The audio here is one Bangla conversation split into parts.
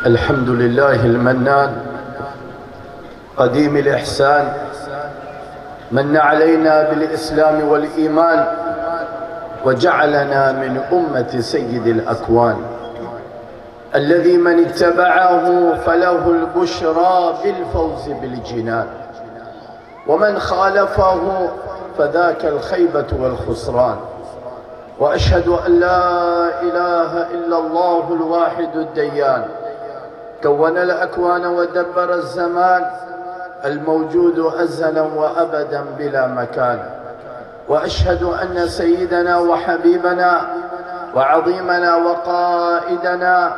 الحمد لله المنان قديم الإحسان، من علينا بالإسلام والإيمان وجعلنا من أمة سيد الأكوان، الذي من اتبعه فله البشرى بالفوز بالجنان، ومن خالفه فذاك الخيبة والخسران. وأشهد أن لا إله إلا الله الواحد الديان، كون الأكوان ودبر الزمان، الموجود أزلا وأبدا بلا مكان. وأشهد أن سيدنا وحبيبنا وعظيمنا وقائدنا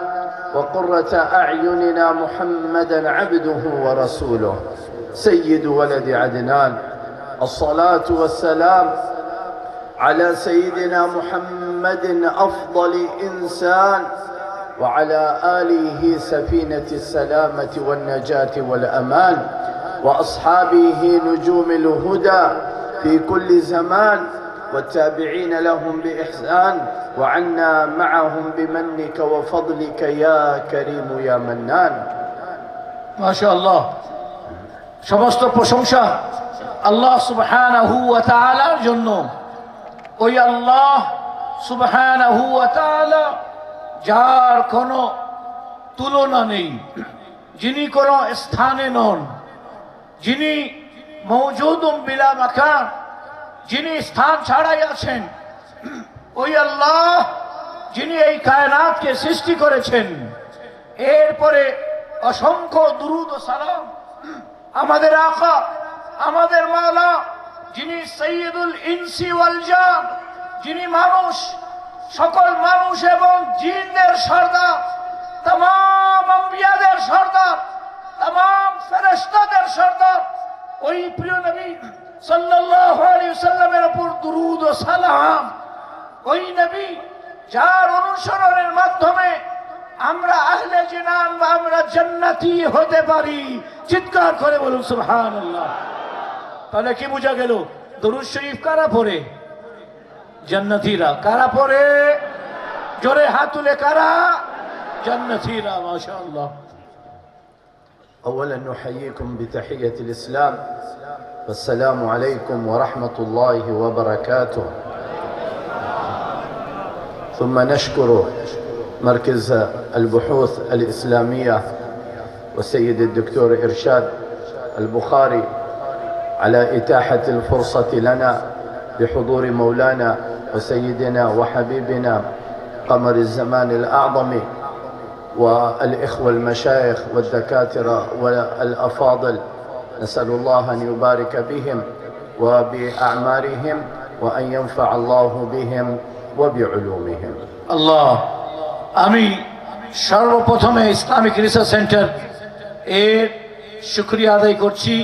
وقرة أعيننا محمدا عبده ورسوله سيد ولد عدنان، الصلاة والسلام على سيدنا محمد أفضل إنسان، وعلى آله سفينة السلامة والنجاة والأمان، وأصحابه نجوم الهدى في كل زمان، والتابعين لهم بإحسان، وعنا معهم بمنك وفضلك يا كريم يا منان। ما شاء الله। সমস্ত প্রশংসা আল্লাহ সুবহানাহু ওয়া তাআলার জন্য। ওই আল্লাহ সুবহানাহু ওয়া তাআলা যার কোনো তুলনা নেই, যিনি কোনো স্থানে নন, যিনি মওজুদুম বিলা মাকান, যিনি স্থান ছাড়াই আছেন, ওই আল্লাহ যিনি এই কায়নাতকে সৃষ্টি করেছেন। এরপরে অসংখ্য দুরূদ ও সালাম আমাদের আকা, আমাদের মাওলা, যিনি সৈয়দুল ইনসি ওয়াল জান, যিনি মানুষ, সকল মানুষ এবং জিনদের সর্দার, तमाम আম্বিয়াদের সর্দার, तमाम ফেরেশতাদের সর্দার, ওই প্রিয় নবী সাল্লাল্লাহু আলাইহি ওয়াসাল্লামের উপর দুরূদ ও সালাম। ওই নবী যার অনুসরণের মাধ্যমে আমরা আহলে জিনান বা আমরা জান্নাতি হতে পারি। চিৎকার করে বলুন সুবহানাল্লাহ। তাহলে কি বোঝা গেল? দরুদ শরীফ কারা পড়ে? জান্নাতীরা। কারা পড়ে? জোরে হাত তুলে কারা? জান্নাতীরা। মাশাআল্লাহ। أولا نحييكم بتحية الإسلام، والسلام عليكم ورحمة الله وبركاته. ثم نشكر مركز البحوث الإسلامية والسيد الدكتور إرشاد البخاري على إتاحة الفرصة لنا بحضور مولانا وسيدنا وحبيبنا قمر الزمان الأعظم، والإخوة المشايخ والدكاترة والأفاضل، نسأل الله أن يبارك بهم وبأعمارهم وأن ينفع الله بهم وبعلومهم। الله। আমি সর্বপ্রথমে ইসলামিক রিসার্চ সেন্টার এর শুকরিয়া আদায় করছি।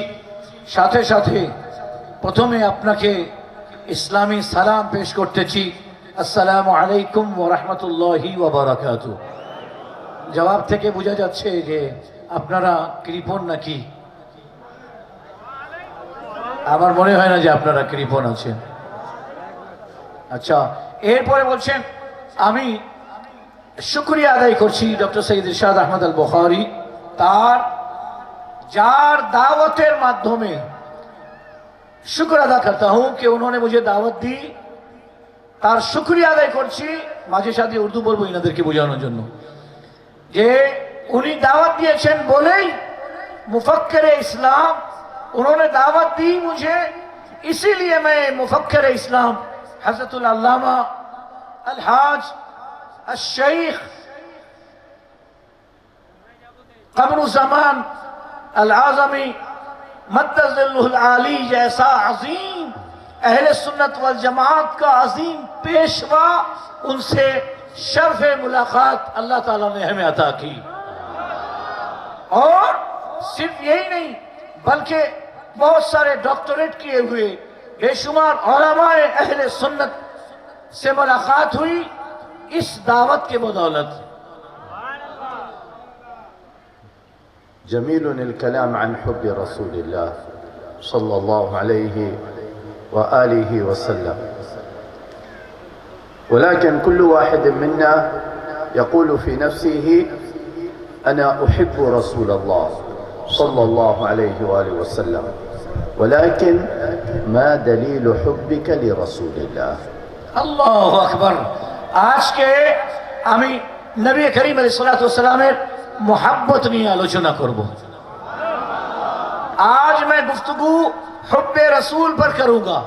সাথে সাথে প্রথমে আপনাকে ইসলামী সালাম পেশ করতেছি। আসসালামু আলাইকুম ওয়া রাহমাতুল্লাহি ওয়া বারাকাতুহু। জবাব থেকে বোঝা যাচ্ছে যে আপনারা কৃপণ নাকি? আমার মনে হয় না যে আপনারা কৃপণ আছেন। আচ্ছা, এরপরে বলছেন আমি শুকরিয়া আদায় করছি डॉक्टर सैयद इरशाद अहमद अल बुखारी, তার যার दावतेर माध्यमे शुक्र अदा करता हूं कि उन्होंने मुझे दावत दी। তার শুকরিয়া আদায় করছি। মাঝে সাথে উর্দু বলবো ইনাদেরকে বোঝানোর জন্য যে উনি দাওয়াত দিয়েছেন বলেই मुफक्किर इस्लाम उन्होंने दावत दी मुझे, इसीलिए मैं मुफक्किर इस्लाम हज़रतुल अल्लामा अलहाज الشيخ क़मरुज़्ज़मान अल-आज़मी मद्दज़िल्लुहुल आली जैसा अजीम अहले सुन्नत वल जमात का अजीम पेशवा, उनसे शर्फ मुलाकात अल्लाह ताला ने हमें अता की। और सिर्फ यही नहीं बल्कि बहुत सारे डॉक्टरेट किए हुए बेशुमार उलमाए अहले सुन्नत से मुलाकात हुई इस दावत के बदौलत। جميل الكلام عن حب رسول الله صلى الله عليه وآله وسلم، ولكن كل واحد منا يقول في نفسه أنا أحب رسول الله صلى الله عليه وآله وسلم ولكن ما دليل حبك لرسول الله আল্লাহু আকবার। আজকে আমি নবী করিম আলাইহিস সালাতু ওয়াস সালামের मोहब्बत নিয়ে আলোচনা করব। आज मैं गुफ्तगू हुब्बे रसूल पर करूंगा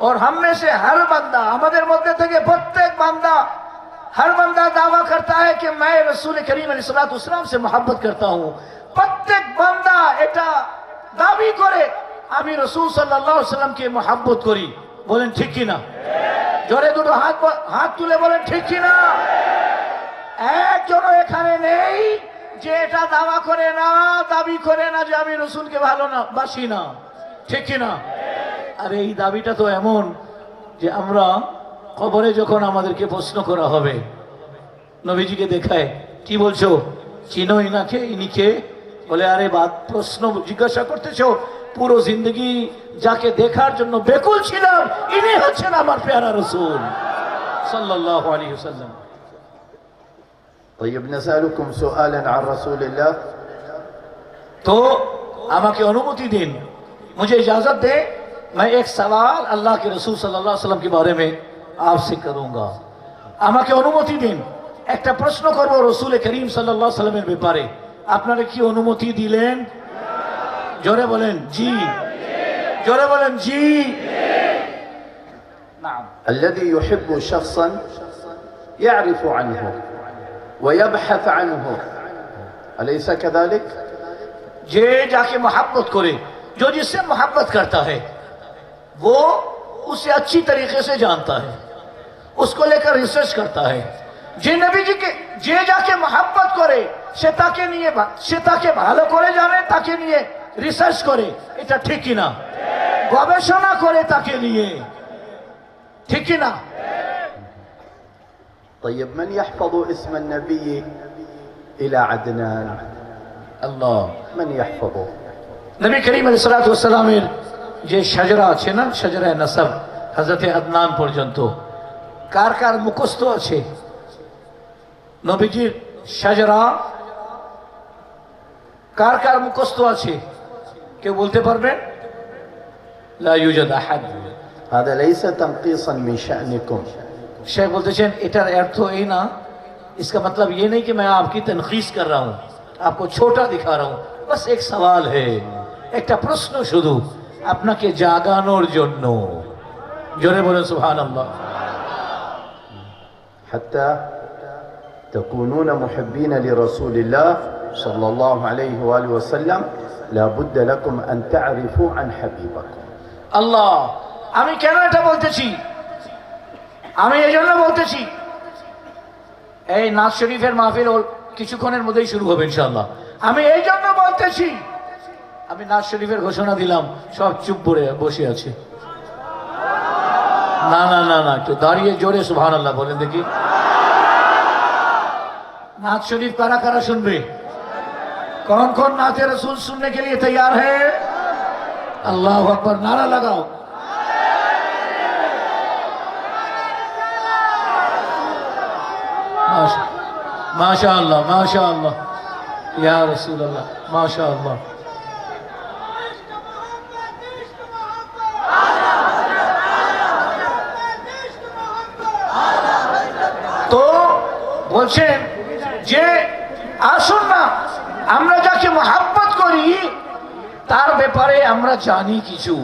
और हम में से हर बंदा আমাদের মধ্যে থেকে প্রত্যেক বান্দা हर बंदा दावा करता है कि मैं रसूल करीम अलैहिस सलातु वस सलाम से मोहब्बत करता हूं। প্রত্যেক বান্দা এটা দাবি করে আমি রাসূল সাল্লাল্লাহু আলাইহি ওয়াসাল্লামকে मोहब्बत করি। বলেন ঠিক কি না? জোরে দুটো হাত তুলে বলেন ঠিক কি না? একজনও এখানে নেই যে এটা দাওয়া করে না, দাবি করে না যে আমি রসুলকে ভালো না বাসি না, ঠিক কি না? আর এই দাবিটা তো এমন যে আমরা কবরে যখন আমাদেরকে প্রশ্ন করা হবে, নবীজিকে দেখায় কি বলছো, চিনো ইনাকে, ইনি কে? বলে আরে বাদ প্রশ্ন জিজ্ঞাসা করতেছো, পুরো জিন্দগি যাকে দেখার জন্য বেকুল ছিলাম ইনি হচ্ছেন আমার প্যারা রসুল সাল্লাল্লাহু আলাইহি ওয়াসাল্লাম। طيب نسألكم سؤالا عن رسول الله तो আমাকে অনুমতি দিন, मुझे इजाजत दे, मैं एक सवाल अल्लाह के रसूल सल्लल्लाहु अलैहि वसल्लम के बारे में आपसे करूंगा। আমাকে অনুমতি দিন, একটা প্রশ্ন করব রসুল করিম সাল্লাল্লাহু আলাইহি ওয়াসাল্লামের ব্যাপারে। আপনারা কি অনুমতি দিলেন? জোরে বলেন জি, জোরে বলেন জি। نعم الذي يحب شخصا يعرف عنه ويبحث عنه أليس كذلك؟ जे जाके मोहब्बत करे, जो जिससे मोहब्बत करता है वो उसे अच्छी तरीके से जानता है, उसको लेकर रिसर्च करता है। जे नबी जी के जे जाके मोहब्बत करे সে তাকে নিয়ে সে তাকে ভালো করে জানে, তাকে নিয়ে রিসার্চ করে, এটা ঠিক কি না? গবেষণা করে তাকে নিয়ে, ঠিক কি না? طيب من يحفظ اسم النبي إلى عدنان؟ الله من يحفظه؟ নবী করিম আলাইহিস সালাতু ওয়াস সালামের যে শাজরা আছে না, শাজরায়ে নাসাব হযরতে আদনান পর্যন্ত কার কার মুখস্থ আছে? নবীজির শাজরা কার কার মুখস্থ আছে কেউ বলতে পারবেন? লা ইউজাদ আহাদ। هذا ليس تنقيصا من شأنكم। शेख बोलते एटार अर्थ ये ना, इसका मतलब ये नहीं कि मैं आपकी तनखीस कर रहा हूँ, आपको छोटा दिखा रहा हूँ, बस एक सवाल है, एक प्रश्न शुधु আপনাকে জাগানোর জন্য। জোরে বলেন সুবহানাল্লাহ। حتى تكونون محبين لرسول الله صلى الله عليه وآله وسلم لا بد لكم أن تعرفوا عن حبيبكم। আল্লাহ, আমি কেন এটা বলতেছি? আমি এই জন্য বলতেছি, এই নাজ শরীফের মাহফিল কিছুক্ষণের মধ্যেই শুরু হবে ইনশাআল্লাহ। আমি এই জন্য বলতেছি, আমি নাজ শরীফের ঘোষণা দিলাম, সব চুপ করে বসে আছে। না না না না, একটু দাঁড়িয়ে জোরে সুবহানাল্লাহ বলেন দেখি। नात शरीफ कारा कारा सुनबे? कौन कौन नाते रसूल सुनने के लिए तैयार है? अल्लाह अकबर, नारा लगाओ। माशा अल्लाह, माशा अल्लाह, या रसूल अल्लाह, माशा अल्लाह। तो বলছেন যে আসুন না আমরা যাকে মোহাব্বত করি তার ব্যাপারে আমরা জানি কিছু,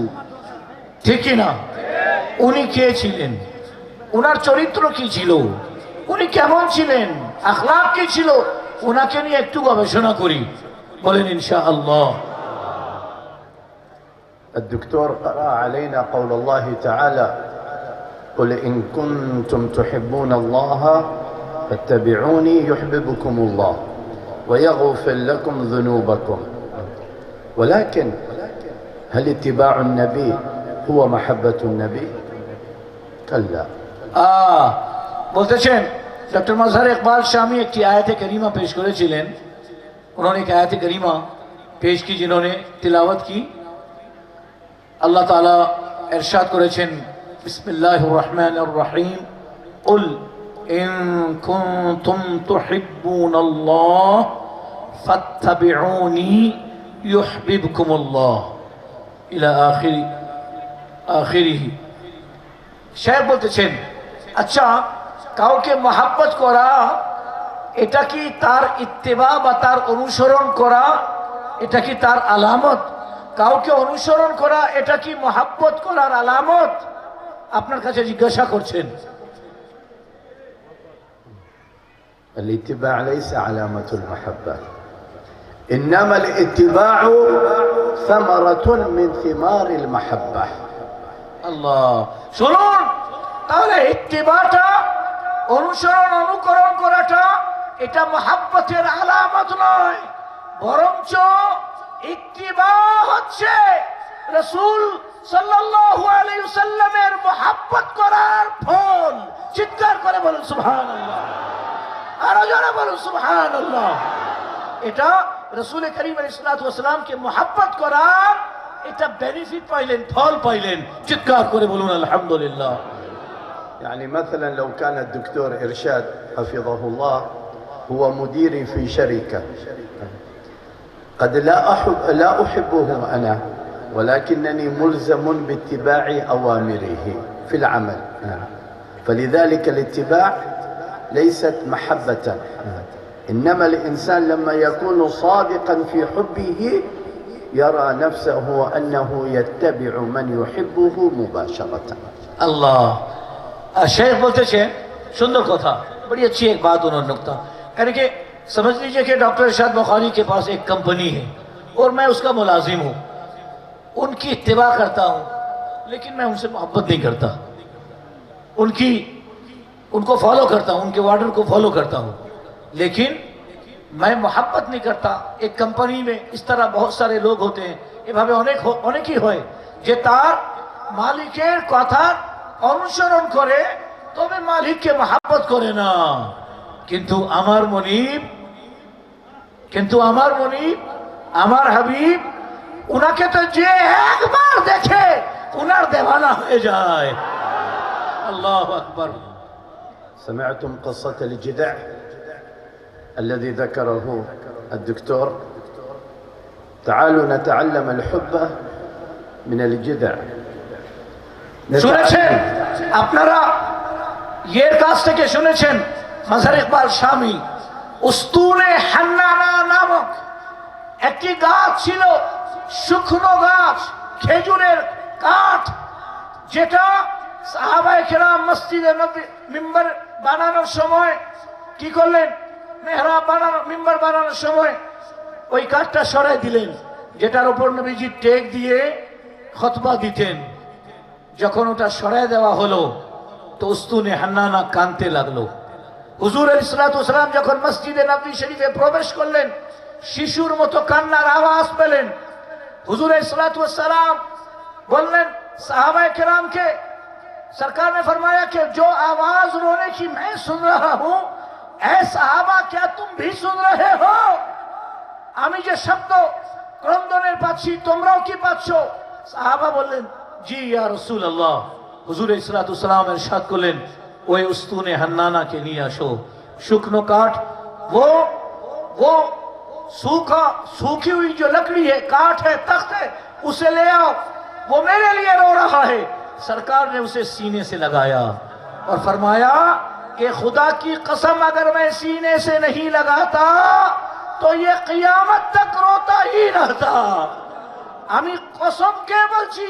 ঠিক কি না? উনি কে ছিলেন, উনার চরিত্র কি ছিল, উনি কেমন ছিলেন, আখলাক কি ছিল, ওনাকে নিয়ে একটু গবেষণা করি। বলেন ইনশাআল্লাহ। الدكتور قرأ علينا قول الله تعالى قل إن كنتم تحبون الله فاتبعوني يحببكم الله ويغفر لكم ذنوبكم ولكن هل اتباع النبي هو محبة النبي؟ كلا। বলতেছেন ডক্টর মাজহার ইকবাল শাमी একটি আয়াতে करीमा पेश করেছিলেন। उन्होंने एक आयत करीमा पेश की जिन्होंने तिलावत की। अल्लाह ताला इरशाद করেছেন बिस्मिल्लाहिर रहमानिर रहीम कुल इन कुंतुम तुहिब्बुनाल्लाह ফাত্তাবিউনি ইউহিব্বুকুমুল্লাহ ইলা আখিরিহি। শেখ বলতেছেন, আচ্ছা কাউকে মহাব্বত করা এটা কি তার ইত্তেবা বা তার অনুসরণ করা, এটা কি তার আলামত? কাউকে অনুসরণ করা এটা কি মহাব্বত করার আলামত? আপনার কাছে জিজ্ঞাসা করছেন। الاتباع ليس علامة المحبة، إنما الاتباع ثمرة من ثمار المحبة। আল্লাহ, শুনুন, তাহলে ইত্তিবাটা, অনুসরণ অনুকরণ করাটা এটা মহাব্বতের আলামত নয়, বরঞ্চ ইত্তিবা হচ্ছে রাসূল সাল্লাল্লাহু আলাইহি ওয়াসাল্লামের মহাব্বত করার ফল। চিৎকার করে বলুন সুবহানাল্লাহ, আরো জোরে বলুন সুবহানাল্লাহ। এটা রাসূল করিম আলাইহিস সালাতু ওয়াস সালামকে মহাব্বত করার এটা বেনিফিট পাইলেন, ফল পাইলেন। চিৎকার করে বলুন আলহামদুলিল্লাহ। يعني مثلا لو كان الدكتور إرشاد حفظه الله هو مديري في شركة، قد لا أحبه أنا، ولكنني ملزم باتباع أوامره في العمل، فلذلك الاتباع ليست محبة، إنما الإنسان لما يكون صادقا في حبه يرى نفسه أنه يتبع من يحبه مباشرة। अल्लाह। शेख बोलते हैं, सुंदर कथा, बड़ी अच्छी एक बात उन्होंने नुक्ता, यानी कि समझ लीजिए कि डॉक्टर इरशाद बुखारी के पास एक कंपनी है और मैं उसका मुलाजिम हूँ, उनकी इत्तिबा करता हूँ, लेकिन मैं उनसे मोहब्बत नहीं करता, उनको फॉलो करता हूँ, उनके ऑर्डर को फॉलो करता हूँ, लेकिन मैं मोहब्बत नहीं करता। एक कंपनी में इस तरह बहुत सारे लोग होते हैं, এভাবে অনেকই হয় যে তার মালিকের কথা অনুসরণ করে তবে মালিককে মহাব্বত করে না, কিন্তু আমার মনিব আমার হাবিব উনাকে তো যে একবার দেখে উনার দেওয়ানা হয়ে যায়। আল্লাহু আকবার। سمعتم قصة الجدع الذي ذكره الدكتور؟ تعالوا نتعلم الحب من الجدع। শুনেছেন আপনারা, এর কাছ থেকে শুনেছেন মাজার ইকবাল শামী উস্তুনে হান্নানা নামক একটি গাছ ছিল, শুকনো গাছ, খেজুরের কাঠ, যেটা সাহাবায়ে কেরাম মসজিদে নববী মিম্বার বানানোর সময় কি করলেন, মেহরাব বানানো, মিম্বার বানানোর সময় ওই কাঠটা সরাই দিলেন, যেটার উপর নবীজি টেক দিয়ে খুতবা দিতেন। যখন ওটা সরাই দেওয়া হলো তো উস্তুনে হান্নানা কাঁদতে লাগলো। হুজুর আলাইহিস সালাতু ওয়াস সালাম যখন মসজিদে নববী শরীফে প্রবেশ করলেন, শিশুর মতো কান্নার আওয়াজ পেলেন। হুজুর আলাইহিস সালাতু ওয়াস সালাম बोलने साहबा किराम के सरकार ने फरमाया कि जो आवाज रोने की मैं सुन रहा हूं, ऐ साहबा क्या तुम भी सुन रहे हो? আমি যে শব্দ ক্রন্দনের পাচ্ছি তোমরাও কি পাচ্ছ? সাহাবা বললেন জি ইয়া রাসূলুল্লাহ। হুজুর ইসলাতু সালাম ইরশাদ করলেন ওই উস্তুনে হান্নানাকে নিয়ে আসো। শুকনো কাঠ, वो सूखी हुई जो लकड़ी है, काठ है, तख्त है, उसे ले आओ, वो मेरे लिए रो रहा है। सरकार ने उसे सीने से लगाया और फरमाया कि खुदा की कसम अगर मैं सीने से नहीं लगाता तो ये कियामत तक रोता ही रहता। আমি কসমকে বলছি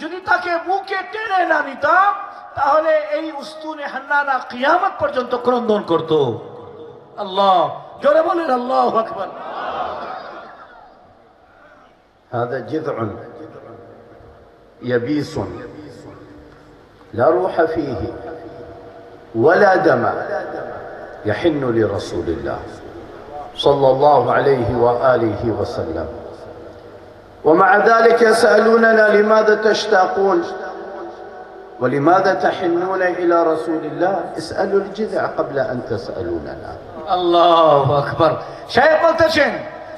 যদি তাকে বুকে টেনে না নিতাম তাহলে এই উস্তুনে হান্নানা কিয়ামত পর্যন্ত ক্রন্দন করত। আল্লাহ জোরে বলেন আল্লাহু আকবার। هذا جذع يبيس لا روح فيه ولا دم يحن لرسول الله صلى الله عليه وآله وسلم، ومع ذلك يسألوننا لماذا تشتاقون ولماذا تحنون إلى رسول الله؟ اسألوا الجذع قبل أن تسألوننا। الله أكبر। शेख बोलते हैं,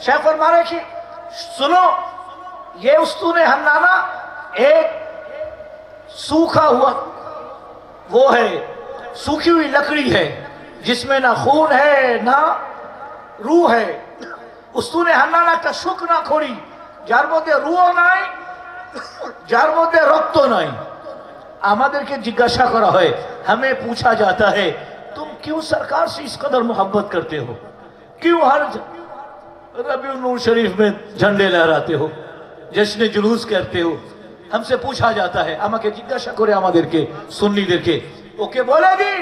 शेख फरमाने की सुनो, ये उस्तूने हन्नाना एक सूखा हुआ वो है, सूखी हुई लकड़ी है जिसमें ना खून है ना रूह है। উস্তুনে হান্নান একটা শুকনা খড়ি, যার মধ্যে রুও নাই, যার মধ্যে রক্ত নাই। আমাদেরকে জিজ্ঞাসা করা হয়, हमें पूछा जाता है तुम क्यों सरकार से इस कदर मोहब्बत करते हो, क्यों हर रबीउल नूर शरीफ में झंडे लहराते हो, जश्न जुलूस करते हो। हमसे पूछा जाता है, আমাকে জিজ্ঞাসা করে আমাদেরকে, সুন্নিদেরকে, ওকে বলে দিন,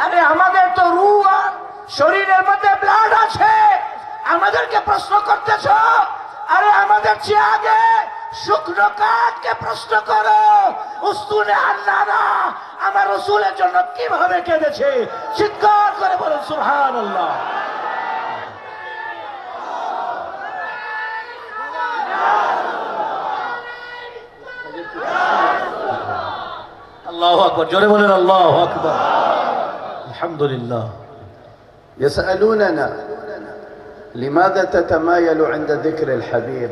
আরে আমাদের তো রূহ আর শরীরের মধ্যে ব্লাড আছে, আমাদেরকে প্রশ্ন করতেছ? আরে আমাদের চেয়ে আগে শুকনো কাঠকে প্রশ্ন করো। উস্তুনে আল্লাহরা আমার রাসূলের জন্য কিভাবে কেঁদেছে, চিৎকার করে বলুন সুবহানাল্লাহ। আল্লাহু আকবার, জোরে বলেন আল্লাহু আকবার। আলহামদুলিল্লাহ। يسألوننا لماذا تتمايل عند ذكر الحبيب؟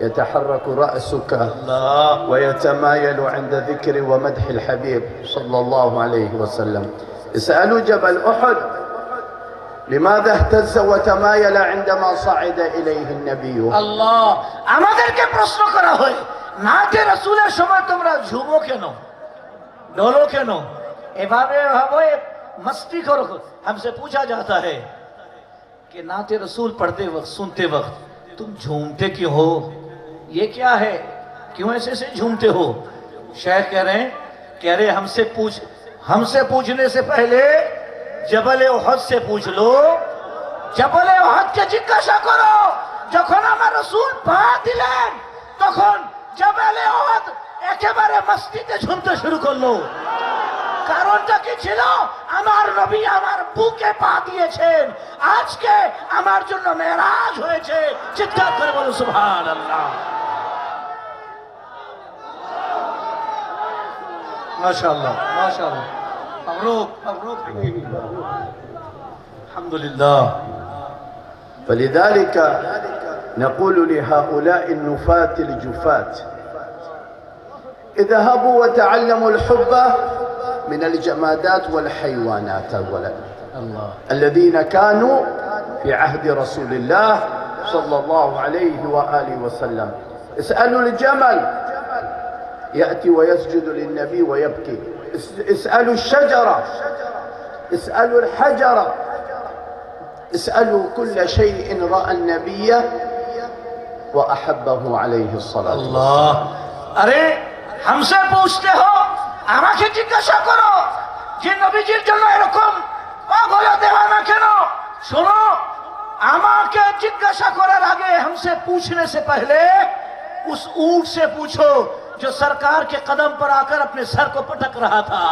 يتحرك رأسك ويتمايل عند ذكر ومدح الحبيب صلى الله عليه وسلم. اسألوا جبل أحد لماذا اهتز وتمايل عندما صعد إليه النبي. الله আমাদেরকে প্রশ্ন করা হয়, নাতে রাসূলের সময় তোমরা ঝুমো কেন, ডলো কেন, এভাবে ভাবে मस्ती करो। हमसे पूछा जाता है कि नाते रसूल पढ़ते वक्त, सुनते वक्त तुम झूमते क्यों हो, ये क्या है, क्यों ऐसे से झूमते हो? शेख कह रहे हमसे पूछने से पहले जबल उहद से पूछ लो। जबल उहद के जिज्ञासा करो, যখন আমার রাসূল পা দিলেন তখন জবলে উহদ একেবারে মস্তিতে ঝুমতে শুরু করলো। কারণটা কি ছিল? আমার নবী আমার বুকে পা দিয়েছেন, আজকে আমার জন্য মেরাজ হয়েছে। চিৎকার করে বলো সুবহানাল্লাহ। মাশাআল্লাহ মাশাআল্লাহ, মাবরুক মাবরুক, আলহামদুলিল্লাহ। فلذلك نقول لهؤلاء النفاة الجفاة اذهبوا وتعلموا الحب من الجمادات والحيوانات أولا، الذين كانوا في عهد رسول الله صلى الله عليه وآله وسلم. اسألوا الجمل يأتي ويسجد للنبي ويبكي، اسألوا الشجرة، اسألوا الحجرة، اسألوا كل شيء رأى النبي وأحبه عليه الصلاة والسلام. الله अरे हमसे पूछते हो, আমাকে জিজ্ঞাসা করো যে নবীজির জন্য এরকম পাগল দেওয়ানা কেন। শোনো, আমাকে জিজ্ঞাসা করার আগে हमसे पूछने से पहले उस ऊंट से पूछो जो सरकार के कदम पर आकर अपने सर को पटक रहा था।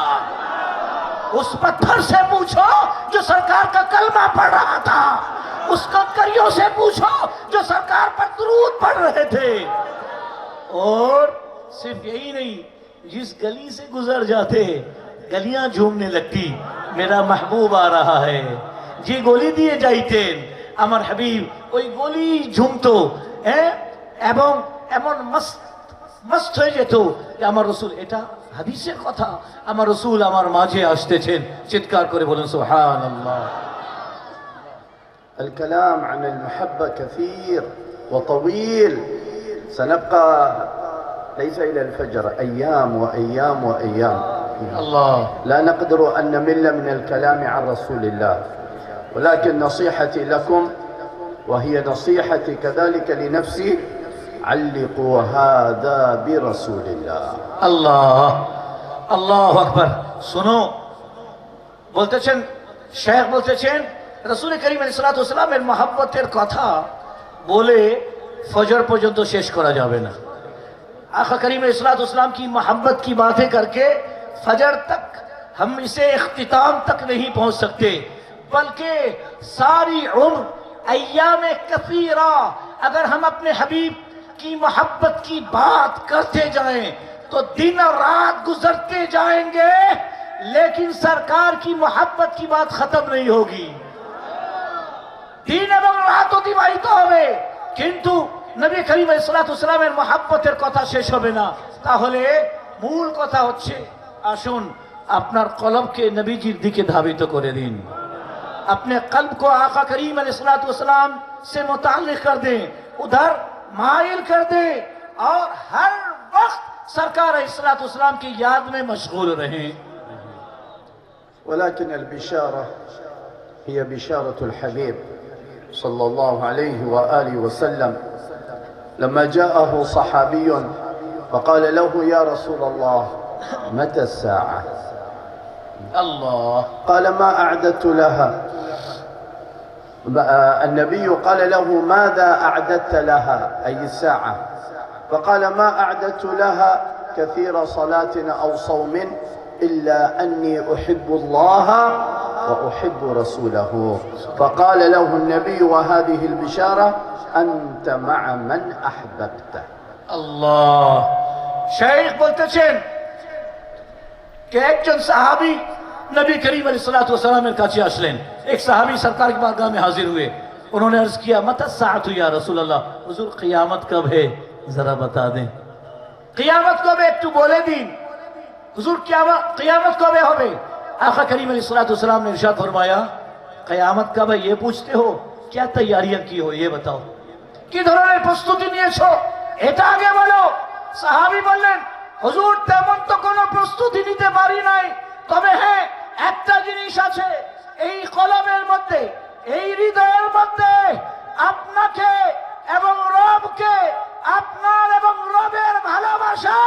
उस पत्थर से पूछो जो सरकार का कलमा पढ़ रहा था। उस कंकरियों से पूछो जो सरकार पर दुरूद पढ़ रहे थे। और सिर्फ यही नहीं, जिस गली से गुजर जाते गलियां झूमने लगती, मेरा महबूब आ रहा है। যে গলি দিয়ে যাইতেন আমার হাবিব, ওই গলি ঝুমতো এবং এমন মস্ত হয়ে যেত যে আমার রাসূল, এটা হাদিসের কথা, আমার রাসূল আমার মাঝে আসতেছেন। চিৎকার করে বলুন সুবহানাল্লাহ। الكلام عن المحبة كثير وطويل، سنبقى ليس إلى الفجر، أيام وأيام وأيام. الله لا نقدر أن نمل من الكلام عن رسول الله، ولكن نصيحتي لكم وهي نصيحتي كذلك لنفسي، علقوا هذا برسول الله. الله الله أكبر। सुनो, বলতেছেন শেখ, বলতেছেন রাসূল করিম আলাইহিস সালাতু ওয়াস সালামের মহব্বতের কথা বলে ফজর পর্যন্ত শেষ করা যাবে না। आका करीम अलैहिस्सलाम की मोहब्बत की बातें करके फजर तक हम इसे इख्तिताम तक नहीं पहुंच सकते, बल्कि सारी उम्र अय्याम कसीरा अगर हम अपने हबीब की मोहब्बत की बात करते जाएं तो दिन और रात गुजरते जाएंगे, लेकिन सरकार की मोहब्बत की बात खत्म नहीं होगी। दिन এবং রাত অতিবাহিত হবে, কিন্তু নবী করিম আলাইহিস সালাতু ওয়াস সালামের মহব্বতের কথা শেষ হবে না। তাহলে মূল কথা হচ্ছে, আসুন আপনার কলবকে নবীজির দিকে ধাবিত করে দিন। अपने कल्ब को आका करीम अलैहिस्सलातु वस्सलाम से मुताल्लिक कर दें, उधर माइल कर दें और हर वक्त सरकार अलैहिस्सलाम की याद में मशगूल रहें। ولكن البشارة هي بشارة الحبيب صلى الله عليه وآله وسلم لما جاءه صحابي فقال له يا رسول الله متى الساعة؟ الله. قال ما أعددت لها. النبي قال له ماذا أعددت لها أي الساعة؟ فقال ما أعددت لها كثير صلاة أو صوم إلا أني أحب الله وأحب رسوله. فقال له النبي وهذه البشارة أنت مع من أحببت. الله. शेख বলতেছেন कि একজন সাহাবী नबी करीम अलैहिस्सलातु वस्सलाम काछे আসলেন। एक साहबी सरकार की बारगाह में हाजिर हुए। उन्होंने अर्ज किया मता साअतु या रसूल अल्लाह, हुजूर क़यामत कब है जरा बता दें। क़यामत कब है একটু বলে দিন हुजूर, क़यामत कब হবে? आका करीम अलैहिस्सलातु वस्सलाम ने इरशाद फरमाया क़यामत कब है ये पूछते हो, क्या तैयारियां की हो ये बताओ, কি ধরনের প্রস্তুতি নিয়েছো এটা আগে বলো। সাহাবী বললেন হুজুর তেমন তো কোনো প্রস্তুতি নিতে পারি নাই, তবে হ্যাঁ একটা জিনিস আছে, এই কলমের মধ্যে এই হৃদয়ের মধ্যে আপনাকে এবং রবকে, আপনার এবং রবের ভালোবাসা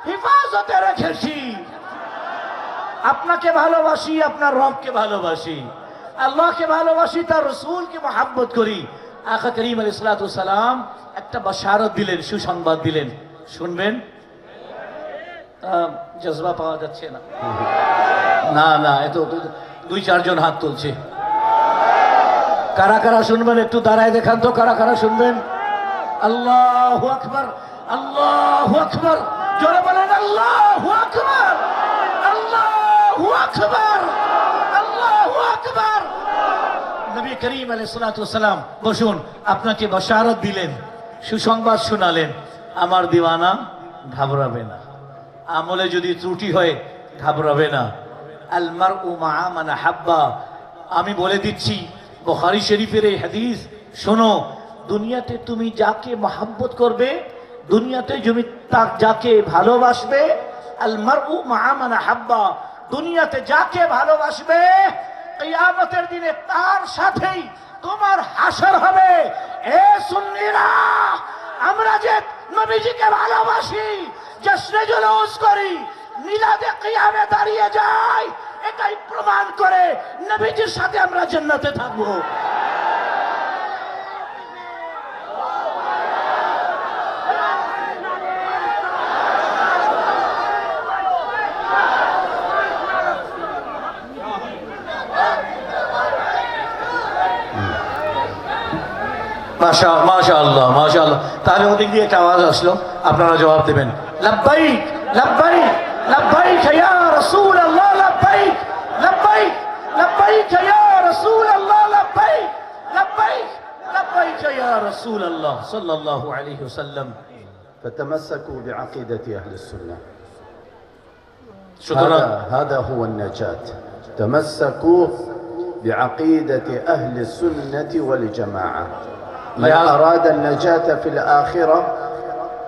হিফাজতে রেখেছি। আপনাকে ভালোবাসি, আপনার রবকে ভালোবাসি, আল্লাহকে ভালোবাসি, তার রাসূলকে মহব্বত করি। আকা করিম আলাইহিসসালাতু ওয়াসসালাম একটা বাশারত দিলেন, সুসংবাদ দিলেন, শুনবেন? জজবা পাওয়া যাচ্ছে না, না না, এত দুই চারজন হাত তুলছে। কারা কারা শুনবেন একটু দাঁড়ায় দেখান তো, কারা কারা শুনবেন? আল্লাহু আকবার, আল্লাহু আকবার, জোরে বলেন আল্লাহু আকবার, আল্লাহু আকবার, আল্লাহু আকবার। নবী করিম আলাইহিসসালাতু ওয়াসসালাম বসুন, আপনাকে বাশারত দিলেন, সুসংবাদ শোনালেন। আমার দিওয়ানা ঘাবড়াবে না, আমলে যদি ত্রুটি হয় ঘাবড়াবে না। আল মারউ মা'a মান আহাব্বা। আমি বলে দিচ্ছি বুখারী শরীফের এই হাদিস শোনো, দুনিয়াতে তুমি যাকে মহব্বত করবে, দুনিয়াতে তুমি যাকে ভালোবাসবে, আল মারউ মা'a মান আহাব্বা, দুনিয়াতে যাকে ভালোবাসবে কিয়ামতের দিনে তার সাথেই তোমার হাসর হবে। এ সুন্নিরা, আমরা যে নবীজিকে ভালোবাসি, জশ্নে জুলুস করি, মিলাদে কিয়ামে দাঁড়িয়ে যাই, এটাই প্রমাণ করে নবীজির সাথে আমরা জান্নাতে থাকবো। মাশাআল্লাহ মাশাআল্লাহ। তাহলে ওদিক দিয়ে একটা আওয়াজ আসলো, আপনারা জবাব দেবেন। লাব্বাইক লাব্বাইক লাব্বাইক ইয়া রাসূলুল্লাহ, লাব্বাইক লাব্বাইক লাব্বাইক ইয়া রাসূলুল্লাহ, লাব্বাইক লাব্বাইক লাব্বাইক ইয়া রাসূলুল্লাহ সাল্লাল্লাহু আলাইহি ওয়াসাল্লাম। فتمسكوا بعقيدة أهل السنة. شكرا. هذا هو النجاة. تمسكوا بعقيدة أهل السنة والجماعة. من أراد النجاة في الآخرة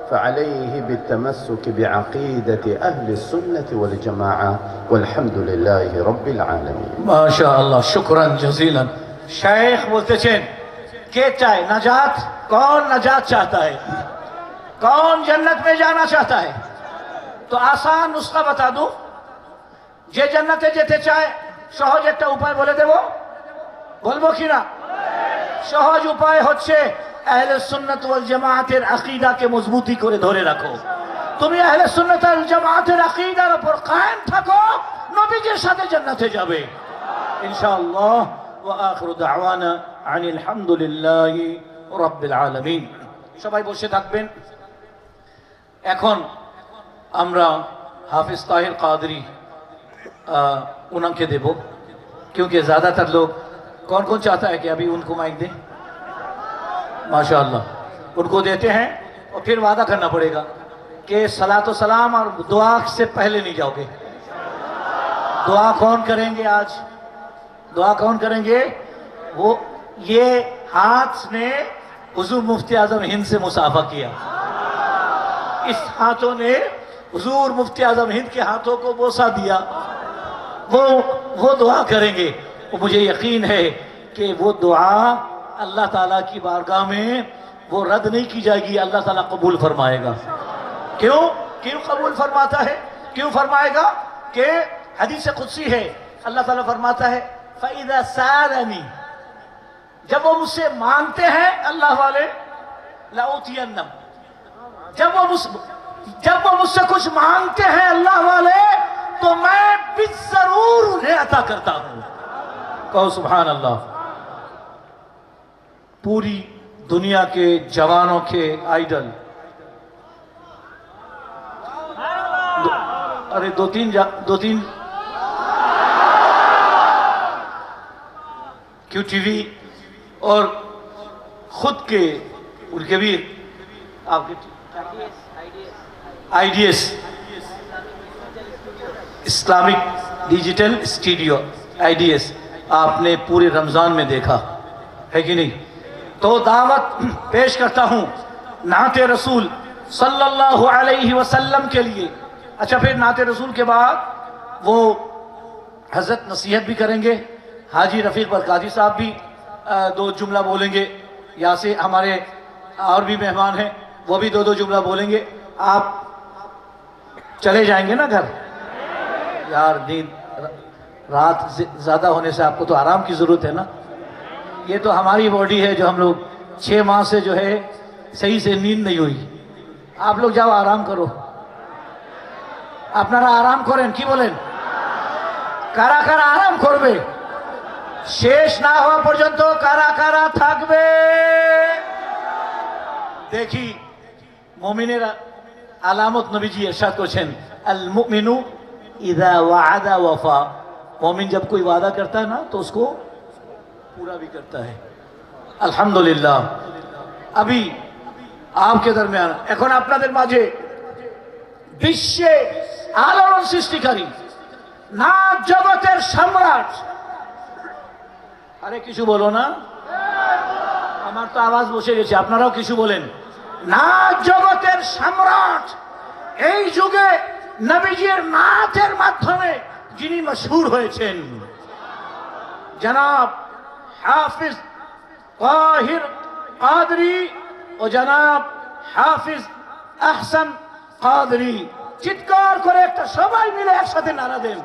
فعليه بالتمسك بعقيدة أهل السنة والجماعة والحمد لله رب العالمين. ما شاء الله, शुक्रान जज़ीलन। शेख बोलतेছেন কে চায় নাজাত? कौन नजात चाहता है? कौन जन्नत में जाना चाहता है? तो आसान नुस्खा बता दूं, যে জান্নাতে যেতে চায় সহজ একটা উপায় বলে দেব, বলবো কিনা? সহজ উপায় হচ্ছে আহলে সুন্নাত ওয়াল জামাতের আকীদাকে মজবুতি করে ধরে রাখো। তুমি আহলে সুন্নাত ওয়াল জামাতের আকীদার উপর কায়েম থাকো, নবীজির সাথে জান্নাতে যাবে ইনশাআল্লাহ। ওয়া আখিরু দাওয়ানা আনিল হামদুলিল্লাহি রাব্বিল আলামিন। সবাই বসে থাকবেন। এখন আমরা हाफिज ताहिर कादरी उनके देबो, क्योंकि ज़्यादातर लोग कौन कौन चाहता है कि अभी उनको माइक दें? माशाअल्लाह, उनको देते हैं और फिर वादा करना पड़ेगा कि सलातो सलाम और दुआ से पहले नहीं जाओगे। दुआ कौन करेंगे आज? दुआ कौन करेंगे? वो ये हाथ ने हुजूर मुफ्ती आजम हिंद से मुसाफा किया, इस हाथों ने हुजूर मुफ्ती आजम हिंद के हाथों को बोसा दिया। वो दुआ करेंगे, वो मुझे यकीन है कि वो दुआ अल्लाह ताला की बारगाह में वो रद्द नहीं की जाएगी, अल्लाह ताला कबूल फरमाएगा। क्यों क्यों कबूल फरमाता है, क्यों फरमाएगा? कि हदीस कुदसी है, अल्लाह ताला फरमाता है फ़इज़ा सालनी, जब वो मुझसे मांगते हैं अल्लाह वाले, लाउतियन्नम, जब वो मुझसे कुछ मांगते हैं अल्लाह वाले तो मैं भी जरूर उन्हें अता करता हूं। कहो सुभान अल्लाह। पूरी दुनिया के जवानों के आइडल, अरे दो तीन क्यों टीवी और खुद के उनके भी आपके IDs Islamic digital studio IDs आपने पूरे रमजान में देखा है कि नहीं? तो दावत पेश करता हूं नाते रसूल सल्लल्लाहु अलैहि वसल्लम के लिए। अच्छा, फिर नाते रसूल के बाद वो हजरत नसीहत भी करेंगे, हाजी रफीक बरकाती साहब भी दो जुमला बोलेंगे, यहाँ से हमारे और भी मेहमान हैं वो भी दो जुमला बोलेंगे। आप चले जाएंगे ना घर? यार नींद रात ज़्यादा होने से आपको तो आराम की ज़रूरत है ना। ये तो हमारी बॉडी है जो हम लोग 6 माह से जो है सही से नींद नहीं हुई। आप लोग जाओ आराम करो, আপনারা আরাম করেন, কি বলেন? কারা কারা আরাম করবে? শেষ না হওয়া পর্যন্ত কারা কারা থাকবে? দেখি মুমিনের আলামত নবীজি ইরশাদ করেছেন, আল মুমিনু ইযা ওয়া'আদা ওয়াফা। মুমিন जब कोई वादा करता है ना तो उसको पूरा भी करता है। আলহামদুলিল্লাহ। अभी आपके दरमियान এখন আপনাদের মাঝে বিশ্বে আলোড়ন সৃষ্টিকারী নাচ জগতের সম্রাট, আরে কিছু বলো না, আমার তো আওয়াজ বসে গেছে, আপনারাও কিছু বলেন। নাচ জগতের সম্রাট, এই যুগে নবীজির নাচের মাধ্যমে যিনি মশহুর হয়েছেন, জনাব হাফিজ তাহির কাদরি ও জনাব হাফিজ আহসান কাদরি। চিৎকার করে একটা সবাই মিলে একসাথে নারা দেন।